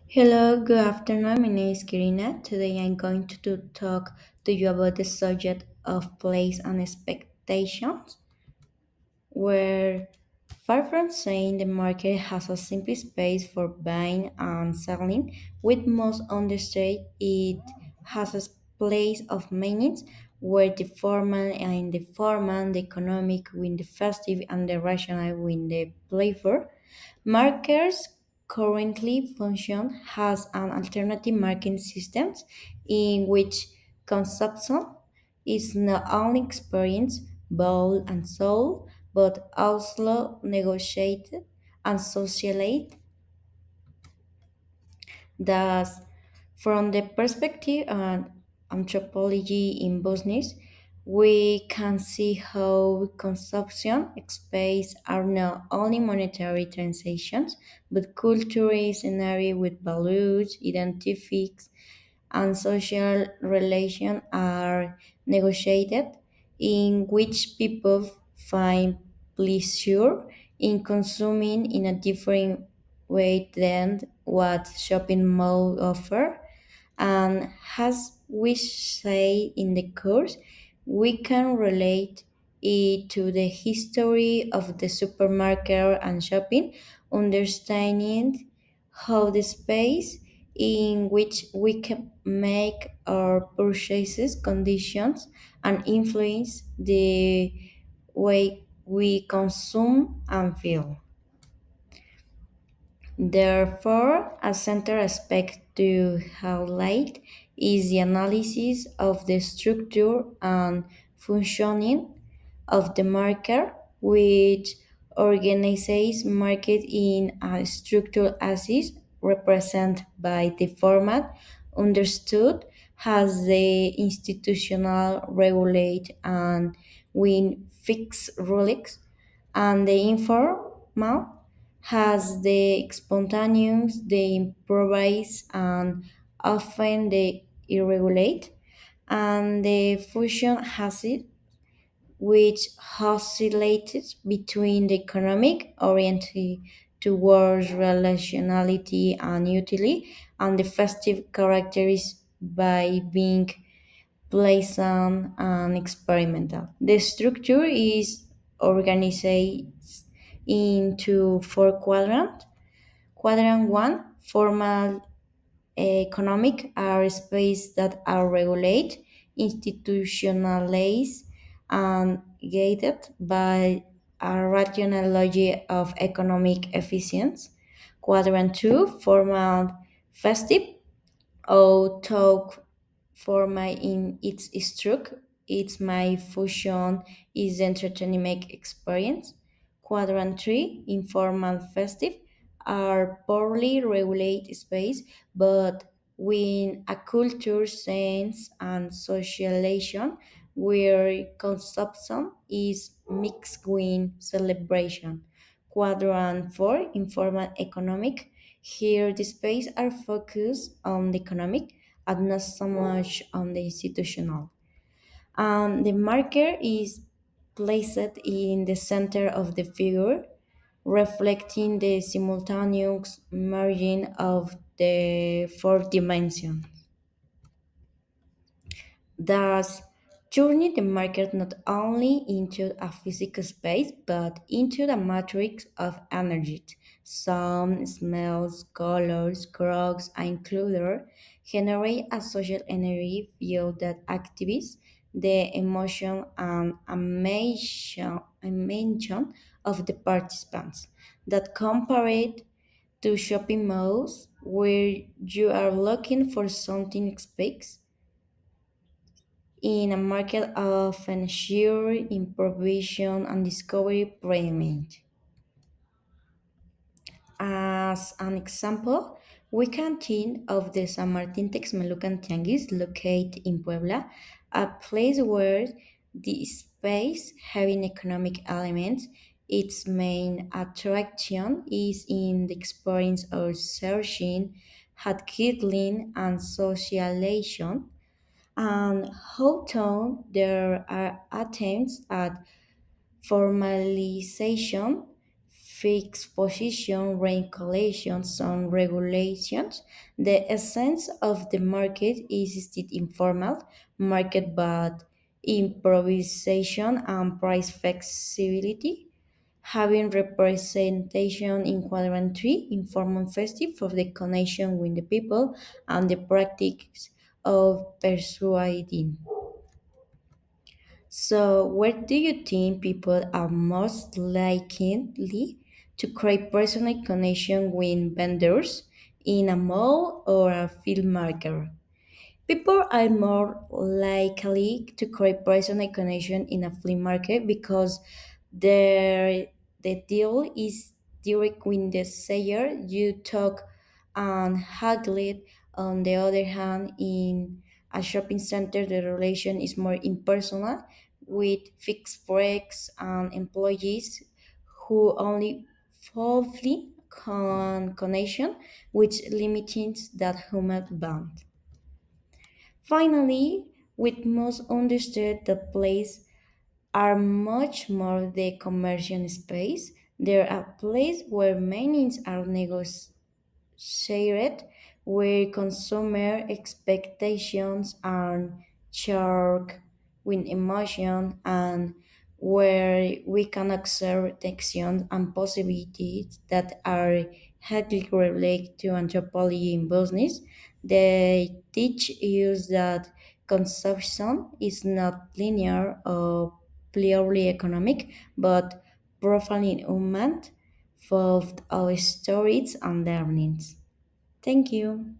Hello, good afternoon. My name is Kirina. Today I'm going to talk to you about the subject of place and expectations, where far from saying the market has a simple space for buying and selling, we must understand it has a place of meanings where the formal and the informal, the economic win the festive and the rational win the playful. Markers currently function as an alternative marketing system in which consumption is not only experienced, bought and sold, but also negotiated and socialized. Thus, from the perspective of anthropology in business, we can see how consumption space are not only monetary transactions, but cultural scenario with values, identifics, and social relations are negotiated, in which people find pleasure in consuming in a different way than what shopping mall offer. And as we say in the course, we can relate it to the history of the supermarket and shopping, understanding how the space in which we can make our purchases conditions and influence the way we consume and feel. Therefore, a central aspect to highlight is the analysis of the structure and functioning of the market, which organizes market in a structural axis represented by the format understood as the institutional regulate and with fixed rules, and the informal has the spontaneous, the improvised, and often the irregulate, and the fusion has it, which oscillates between the economic oriented towards relationality and utility, and the festive characteristic by being pleasant and experimental. The structure is organized into four quadrants. Quadrant 1, formal economic, are spaces that are regulated, institutionalized, and guided by a rational logic of economic efficiency. Quadrant 2, formal festive, or talk format in its structure, its my function is entertainment experience. Quadrant 3, informal festive, are poorly regulated space, but with a culture sense and socialization where consumption is mixed with celebration. Quadrant 4, informal economic, here the space are focused on the economic and not so much on the institutional. And the marker is placed in the center of the figure, reflecting the simultaneous merging of the fourth dimension. Thus, turning the market not only into a physical space but into the matrix of energy. Sound, smells, colors, crowds, and included generate a social energy field that activates the emotion and emotion of the participants that compared to shopping malls where you are looking for something speaks in a market of sheer improvisation and discovery predominant. As an example, we can think of the San Martin Texmelucan Tianguis located in Puebla, a place where the space having economic elements, its main attraction is in the experience of searching, handling, and socialization, and how tone there are attempts at formalization, fixed position, regulations, and regulations. The essence of the market is still informal market, but improvisation and price flexibility. Having representation in quadrant 3 informal festive for the connection with the people and the practice of persuading. So, where do you think people are most likely to create personal connection with vendors, in a mall or a field market? People are more likely to create personal connection in a flea market because the, the deal is direct with the seller. You talk and haggle it. On the other hand, in a shopping center, the relation is more impersonal with fixed breaks and employees who only fully connection, which limits that human bond. Finally, we must understand that places are much more the commercial space. They're a place where meanings are shared, where consumer expectations are shared with emotion, and where we can observe tensions and possibilities that are highly related to anthropology in business. They teach us that consumption is not linear or purely economic, but profoundly human, full of stories and learnings. Thank you.